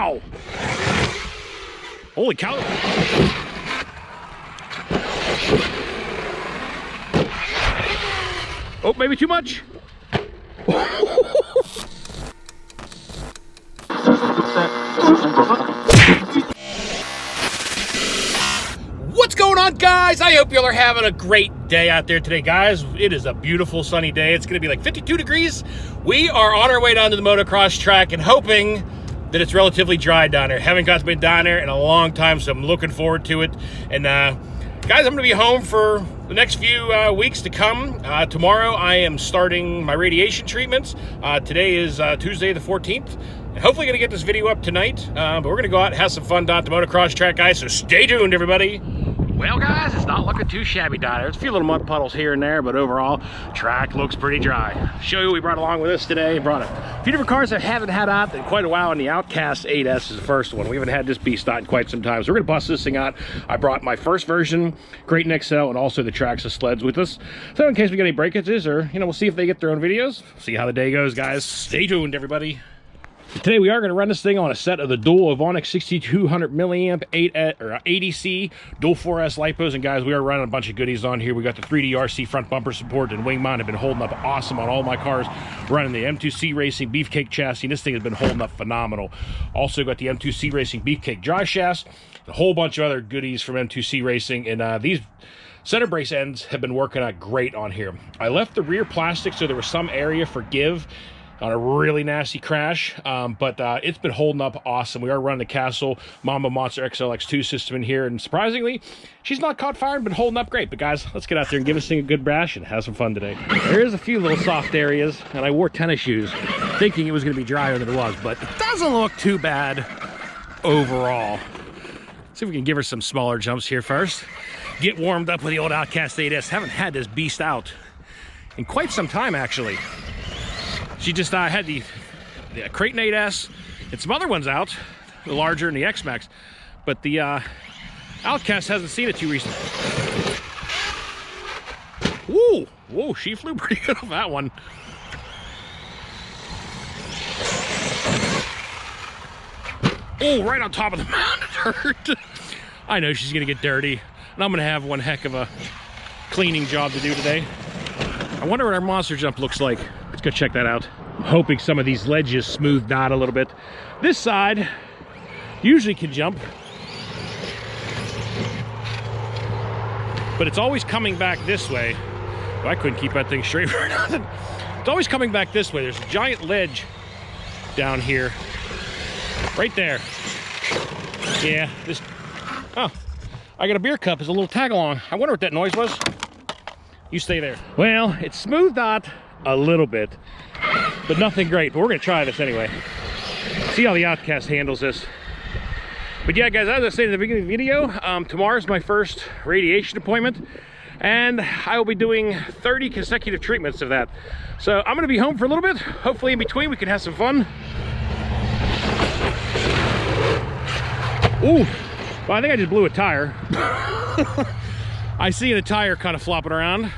Wow! Holy cow! Oh, maybe too much. What's going on, guys? I hope y'all are having a great day out there today, guys. It is a beautiful sunny day. It's going to be like 52 degrees. We are on our way down to the motocross track and hoping that it's relatively dry down there. Haven't got to be down there in a long time, so I'm looking forward to it. And guys, I'm going to be home for the next few weeks to come. Tomorrow I am starting my radiation treatments. Today is Tuesday the 14th. And hopefully going to get this video up tonight. But we're going to go out and have some fun down at the motocross track, guys. So stay tuned, everybody. Well, guys, it's not looking too shabby down there. There's a few little mud puddles here and there, but overall, track looks pretty dry. Show you what we brought along with us today. Brought a few different cars I haven't had out in quite a while, and the Outcast 8S is the first one. We haven't had this beast out in quite some time, so we're gonna bust this thing out. I brought my first version, Kraton XL, and also the Traxxas sleds with us. So in case we get any breakages, or, you know, we'll see if they get their own videos. See how the day goes, guys. Stay tuned, everybody. Today we are going to run this thing on a set of the dual Avonex 6200 milliamp 80C dual 4S lipos, and guys, we are running a bunch of goodies on here. We got the 3D RC front bumper support and wing mount have been holding up awesome on all my cars. Running the M2C Racing Beefcake chassis, and this thing has been holding up phenomenal. Also got the M2C Racing Beefcake drive shafts, a whole bunch of other goodies from M2C Racing, and these center brace ends have been working out great on here. I left the rear plastic so there was some area for give on a really nasty crash, but it's been holding up awesome. We are running the Castle Mamba Monster XLX2 system in here, and surprisingly, she's not caught fire and been holding up great. But guys, let's get out there and give this thing a good bash and have some fun today. There is a few little soft areas, and I wore tennis shoes thinking it was going to be drier than it was, but it doesn't look too bad overall. See if we can give her some smaller jumps here first. Get warmed up with the old Outcast 8S. Haven't had this beast out in quite some time, actually. She just had the Kraton 8S and some other ones out, the larger and the X-Max, but the Outcast hasn't seen it too recently. Whoa, whoa, she flew pretty good on that one. Oh, right on top of the mound, it hurt. I know she's gonna get dirty, and I'm gonna have one heck of a cleaning job to do today. I wonder what our monster jump looks like. Let's go check that out. I'm hoping some of these ledges smoothed out a little bit. This side usually can jump, but it's always coming back this way. Well, I couldn't keep that thing straight for nothing. It's always coming back this way. There's a giant ledge down here. Right there. Yeah, this... Oh, I got a beer cup as a little tag along. I wonder what that noise was. You stay there. Well, it's smoothed out a little bit, but nothing great. But we're gonna try this anyway. See how the Outcast handles this. But yeah, guys, as I said at the beginning of the video, tomorrow's my first radiation appointment, and I will be doing 30 consecutive treatments of that. So I'm gonna be home for a little bit. Hopefully in between we can have some fun. Ooh, well, I think I just blew a tire. I see the tire kind of flopping around.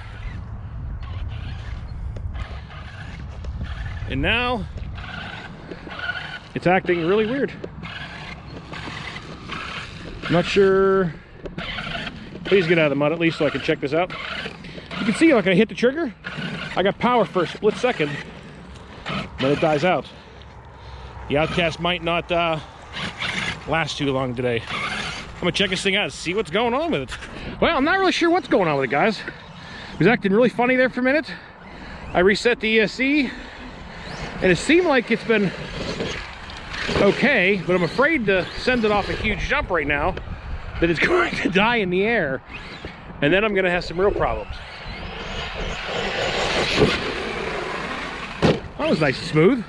And now it's acting really weird. I'm not sure. Please get out of the mud at least so I can check this out. You can see like I hit the trigger, I got power for a split second, then it dies out. The Outcast might not last too long today. I'm gonna check this thing out and see what's going on with it. Well, I'm not really sure what's going on with it, guys. It was acting really funny there for a minute. I reset the ESC, and it seemed like it's been okay, but I'm afraid to send it off a huge jump right now that it's going to die in the air, and then I'm gonna have some real problems. That was nice and smooth.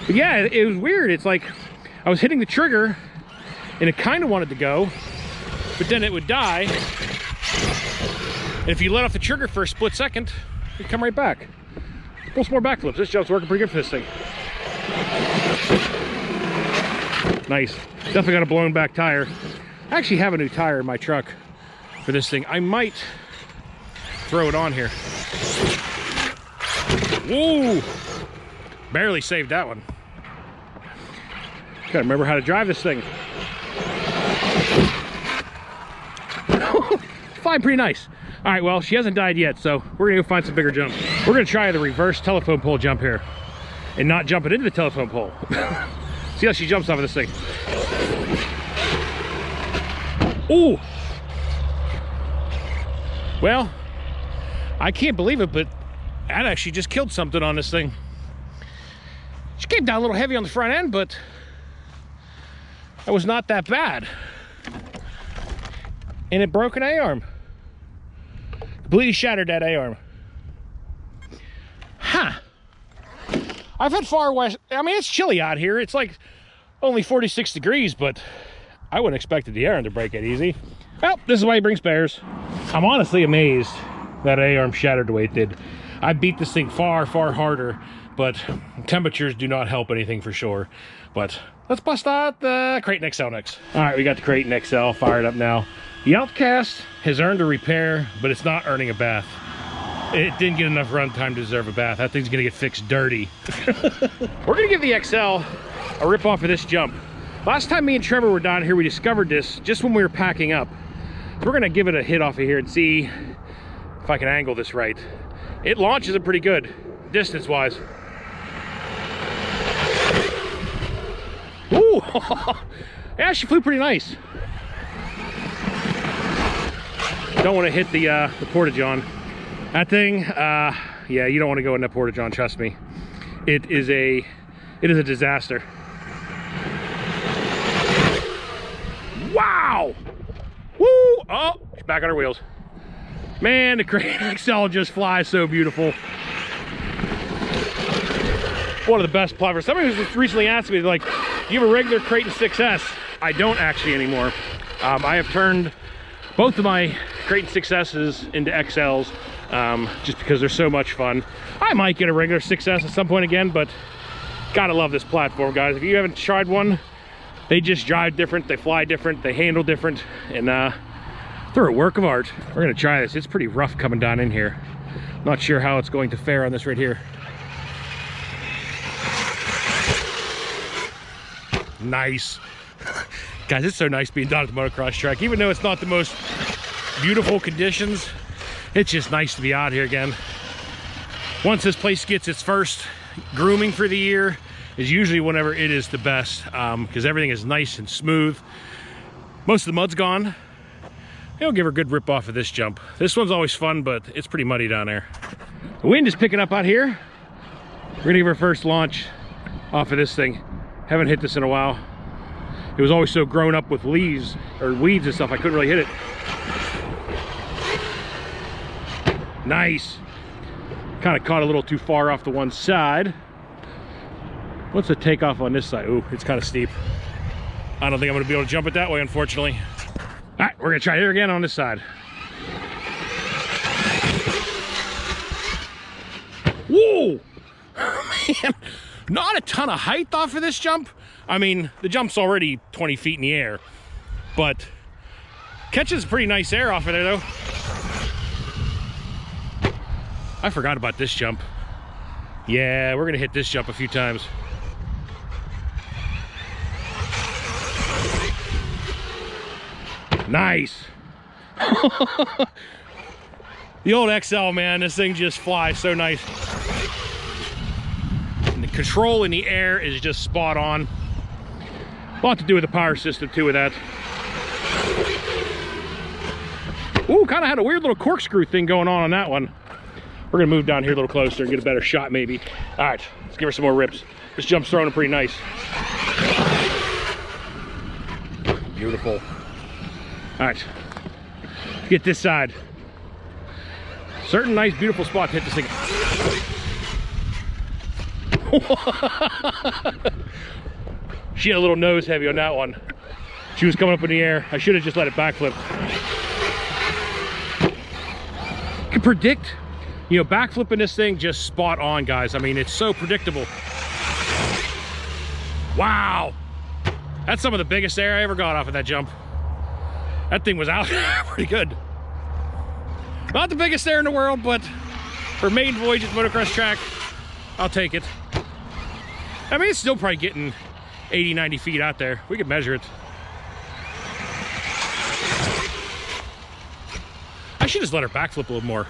But yeah, it was weird. It's like I was hitting the trigger and it kind of wanted to go, but then it would die. And if you let off the trigger for a split second, it'd come right back. Pull some more backflips. This jump's working pretty good for this thing. Nice. Definitely got a blown back tire. I actually have a new tire in my truck for this thing. I might throw it on here. Whoa! Barely saved that one. Gotta remember how to drive this thing. Flying pretty nice. All right, well, she hasn't died yet, so we're gonna go find some bigger jumps. We're gonna try the reverse telephone pole jump here and not jump it into the telephone pole. See how she jumps off of this thing. Ooh. Well, I can't believe it, but that actually just killed something on this thing. She came down a little heavy on the front end, but that was not that bad. And it broke an A-arm. Completely shattered that A-arm. Huh. I've had far west, I mean, it's chilly out here. It's like only 46 degrees, but I wouldn't expect the A-arm to break it easy. Well, this is why he brings spares. I'm honestly amazed that A-arm shattered the way it did. I beat this thing far, far harder, but temperatures do not help anything for sure. But let's bust out the Kraton XL next. All right, we got the Kraton XL fired up now. The Outcast has earned a repair, but it's not earning a bath. It didn't get enough run time to deserve a bath. That thing's gonna get fixed dirty. We're gonna give the XL a rip off of this jump. Last time me and Trevor were down here, we discovered this just when we were packing up. So we're gonna give it a hit off of here and see if I can angle this right. It launches it pretty good, distance-wise. Ooh, yeah, she flew pretty nice. Don't want to hit the porta-john. That thing, yeah, you don't want to go in that porta-john, trust me. It is a disaster. Wow! Woo! Oh, she's back on her wheels. Man, the Kraton XL just flies so beautiful. One of the best platforms. Somebody was recently asked me, like, do you have a regular Kraton 6S? I don't actually anymore. I have turned both of my Kraton 6S's into XLs just because they're so much fun. I might get a regular 6S at some point again, but gotta love this platform, guys. If you haven't tried one, they just drive different, they fly different, they handle different, and they're a work of art. We're gonna try this. It's pretty rough coming down in here. Not sure how it's going to fare on this right here. Nice. Guys, it's so nice being down at the motocross track. Even though it's not the most beautiful conditions, it's just nice to be out here again. Once this place gets its first grooming for the year is usually whenever it is the best, because everything is nice and smooth. Most of the mud's gone. It'll give her a good rip off of this jump. This one's always fun, but it's pretty muddy down there. The wind is picking up out here. We're gonna give her first launch off of this thing. Haven't hit this in a while. It was always so grown up with leaves or weeds and stuff, I couldn't really hit it. Nice. Kind of caught a little too far off the one side. What's the takeoff on this side? Ooh, it's kind of steep. I don't think I'm gonna be able to jump it that way, unfortunately. All right, we're gonna try it again on this side. Whoa! Man, not a ton of height off of this jump. I mean, the jump's already 20 feet in the air, but catches pretty nice air off of there, though. I forgot about this jump. Yeah, we're gonna hit this jump a few times. Nice. The old XL, man, this thing just flies so nice. And the control in the air is just spot on. A lot to do with the power system too with that. Ooh, kind of had a weird little corkscrew thing going on that one. We're gonna move down here a little closer and get a better shot maybe. All right, let's give her some more rips. This jump's throwing pretty nice. Beautiful. All right, let's get this side. Certain nice, beautiful spot to hit this thing. She had a little nose heavy on that one. She was coming up in the air. I should have just let it backflip. You can predict, you know, backflipping this thing just spot on, guys. I mean, it's so predictable. Wow. That's some of the biggest air I ever got off of that jump. That thing was out pretty good. Not the biggest air in the world, but for maiden voyage at the motocross track, I'll take it. I mean, it's still probably getting 80, 90 feet out there. We could measure it. I should just let her backflip a little more.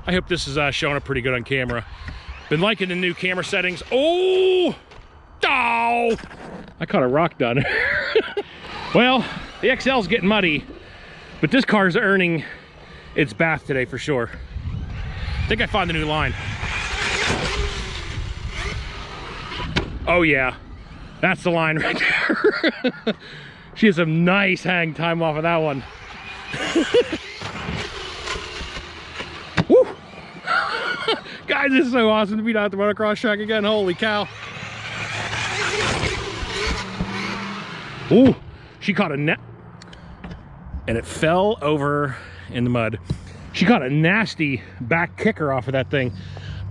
I hope this is showing up pretty good on camera. Been liking the new camera settings. Oh! Oh! I caught a rock down there. Well, the XL's getting muddy, but this car's earning its bath today for sure. I think I found the new line. Oh yeah, that's the line right there. She has some nice hang time off of that one. Woo! Guys, this is so awesome to be down at the motocross track again. Holy cow. Ooh, she caught a net and it fell over in the mud. She caught a nasty back kicker off of that thing.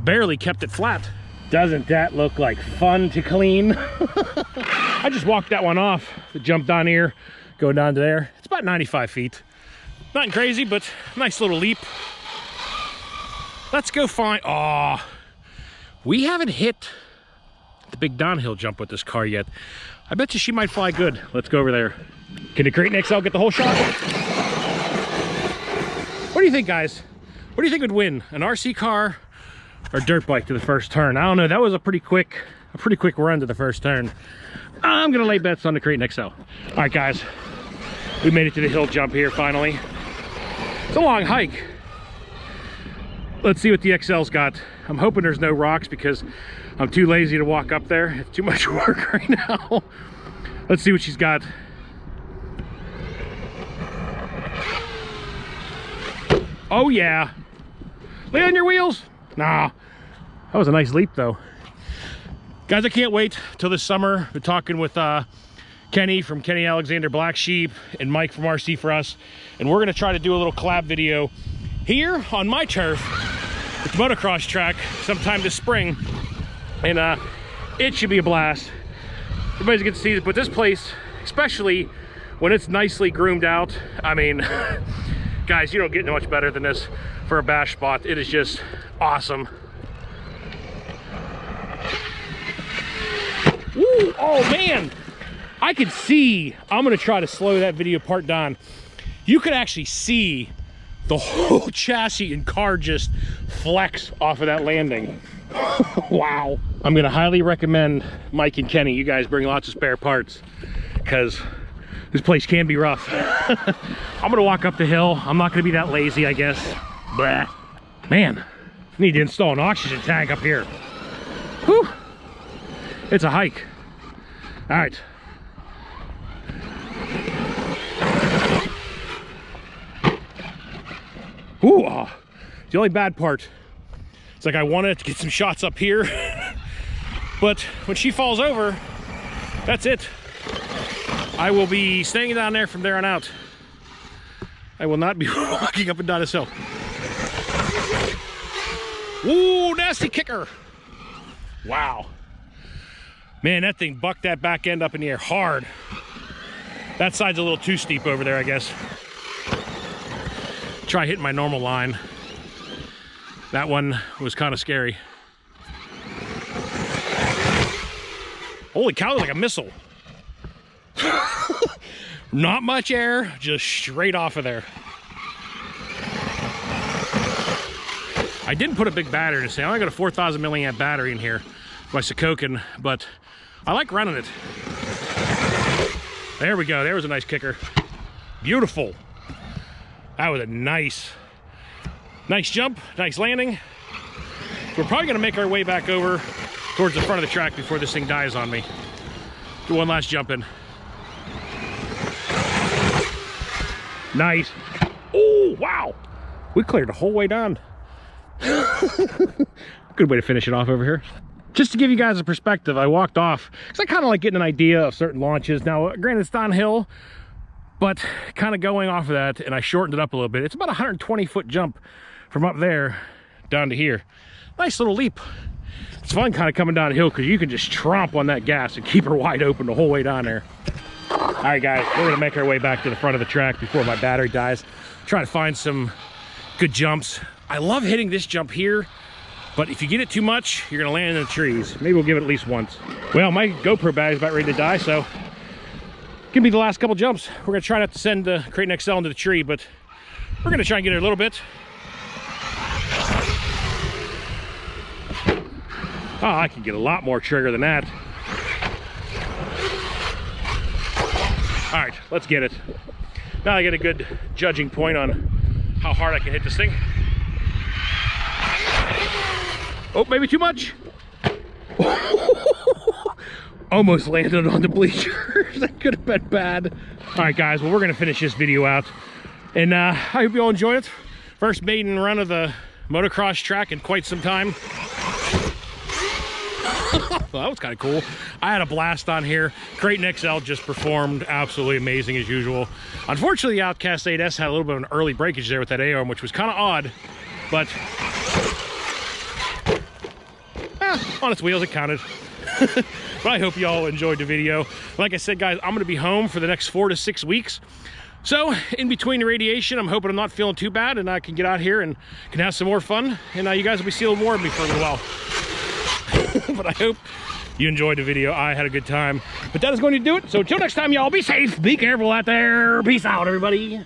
Barely kept it flat. Doesn't that look like fun to clean? I just walked that one off. The jump down here, go down to there. It's about 95 feet. Nothing crazy, but nice little leap. Let's go find, oh, we haven't hit the big downhill jump with this car yet. I bet you she might fly good. Let's go over there. Can the Kraton XL get the whole shot? What do you think, guys? What do you think would win, an RC car or dirt bike to the first turn? I don't know. That was a pretty quick run to the first turn. I'm gonna lay bets on the Kraton XL. All right, guys, we made it to the hill jump here finally. It's a long hike. Let's see what the XL's got. I'm hoping there's no rocks because I'm too lazy to walk up there. It's too much work right now. Let's see what she's got. Oh yeah. Lay on your wheels. Nah, that was a nice leap though. Guys, I can't wait till this summer. We're talking with Kenny from Kenny Alexander Black Sheep and Mike from RC for Us, and we're gonna try to do a little collab video here on my turf at the motocross track sometime this spring, and it should be a blast. Everybody's gonna see it, but this place, especially when it's nicely groomed out, I mean, guys, you don't get much better than this for a bash spot. It is just awesome. Woo, oh man, I can see, I'm gonna try to slow that video part down. You could actually see the whole chassis and car just flex off of that landing. Wow. I'm gonna highly recommend Mike and Kenny, you guys bring lots of spare parts because this place can be rough. I'm gonna walk up the hill. I'm not gonna be that lazy, I guess. Blah. Man, I need to install an oxygen tank up here. Whew. It's a hike. All right. Ooh, the only bad part, it's like I wanted to get some shots up here, but when she falls over, that's it. I will be staying down there from there on out. I will not be walking up and down this hill. Ooh, nasty kicker. Wow. Man, that thing bucked that back end up in the air hard. That side's a little too steep over there, I guess. Try hitting my normal line. That one was kind of scary. Holy cow, like a missile. Not much air, just straight off of there. I didn't put a big battery to say. I only got a 4,000 milliamp battery in here, my Sokokin, but I like running it. There we go. There was a nice kicker. Beautiful. That was a nice jump, nice landing. We're probably gonna make our way back over towards the front of the track before this thing dies on me. Do one last jump in. Nice. Oh, wow. We cleared the whole way down. Good way to finish it off over here. Just to give you guys a perspective, I walked off because I kind of like getting an idea of certain launches. Now, granted, it's downhill, but kind of going off of that, and I shortened it up a little bit. It's about a 120-foot jump from up there down to here. Nice little leap. It's fun kind of coming downhill because you can just tromp on that gas and keep her wide open the whole way down there. All right, guys, we're gonna make our way back to the front of the track before my battery dies. Try to find some good jumps. I love hitting this jump here But if you get it too much, you're gonna land in the trees. Maybe we'll give it at least once. Well, my GoPro bag is about ready to die, so gonna be the last couple jumps. We're gonna try not to send the Kraton XL into the tree, but we're gonna try and get it a little bit. Oh, I can get a lot more trigger than that. All right, let's get it. Now I get a good judging point on how hard I can hit this thing. Oh, maybe too much. Almost landed on the bleachers. That could have been bad. All right, guys, well, we're gonna finish this video out. And I hope you all enjoyed it. First maiden run of the motocross track in quite some time. Well, that was kind of cool. I had a blast on here. Kraton XL just performed absolutely amazing as usual. Unfortunately, the Outcast 8S had a little bit of an early breakage there with that A-arm, which was kind of odd, but on its wheels, it counted. But I hope you all enjoyed the video. Like I said, guys, I'm going to be home for the next 4 to 6 weeks. So in between the radiation, I'm hoping I'm not feeling too bad and I can get out here and can have some more fun. And you guys will be seeing more of me for a little while. But I hope you enjoyed the video. I had a good time. But that is going to do it. So until next time, y'all, be safe, be careful out there. Peace out, everybody.